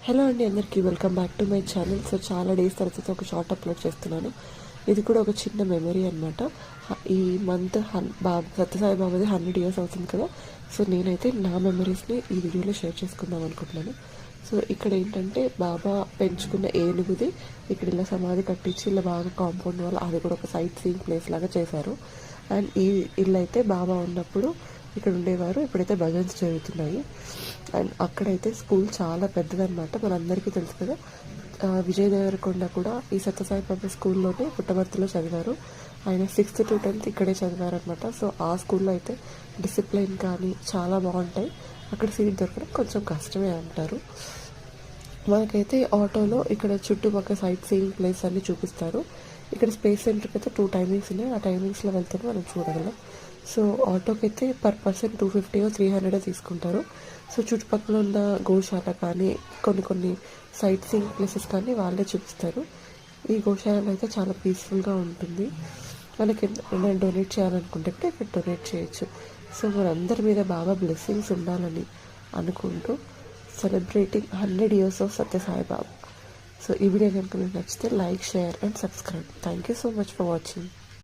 Hello అండి, అందరికీ welcome back to my channel. So చాలా డేస్ తర్వాత ఒక షార్ట్ అప్లోడ్ చేస్తున్నాను. ఇది కూడా ఒక చిన్న మెమరీ అనమాట. ఈ మంత్ సత్యసాయి బాబాది 100 years అవుతుంది కదా. సో నేనైతే నా మెమరీస్ని ఈ వీడియోలో షేర్ చేసుకుందాం అనుకుంటున్నాను. సో ఇక్కడ ఏంటంటే బాబా పెంచుకున్న ఏనుగుది ఇక్కడ ఇలా సమాధి కట్టించి ఇలా బాగా కాంపౌండ్ వల్ల అది కూడా ఒక సైట్ సీయింగ్ ప్లేస్ లాగా చేశారు. అండ్ ఈ ఇల్లు అయితే బాబా ఉన్నప్పుడు ఇక్కడ ఉండేవారు. ఇప్పుడైతే భజన్స్ జరుగుతున్నాయి. అండ్ అక్కడైతే స్కూల్ చాలా పెద్దదన్నమాట. మనందరికీ తెలుసు కదా, విజయ్ దేవరకొండ కూడా ఈ సత్యసాయి బాబా స్కూల్లోనే పుట్టవర్తిలో చదివారు. ఆయన 6th to 10th ఇక్కడే చదివారనమాట. సో ఆ స్కూల్లో అయితే డిసిప్లైన్ కానీ చాలా బాగుంటాయి. అక్కడ సీట్ దొరకడం కొంచెం కష్టమే అంటారు. మనకైతే ఆటోలో ఇక్కడ చుట్టుపక్కల సైట్ సీయింగ్ ప్లేస్ అన్ని చూపిస్తారు. ఇక్కడ స్పేస్ సెంటర్కి అయితే 2 టైమింగ్స్ ఉన్నాయి. ఆ టైమింగ్స్లో వెళ్తేనే మనం చూడగలం. సో ఆటోకి అయితే పర్ పర్సన్ 250 or 300 తీసుకుంటారు. సో చుట్టుపక్కల ఉన్న గోశాల కానీ కొన్ని సైట్ సీయింగ్ ప్లేసెస్ కానీ వాళ్ళే చూపిస్తారు. ఈ గోశాలలో అయితే చాలా పీస్ఫుల్గా ఉంటుంది. మనకి ఏమైనా డొనేట్ చేయాలనుకుంటే కూడా ఇక్కడ డొనేట్ చేయొచ్చు. సో మనందరి మీద బాగా బ్లెస్సింగ్స్ ఉండాలని అనుకుంటూ celebrating 100 years of Sathya Sai Baba. So ఈ వీడియో కనుక మీకు నచ్చితే like, share and subscribe. Thank you so much for watching.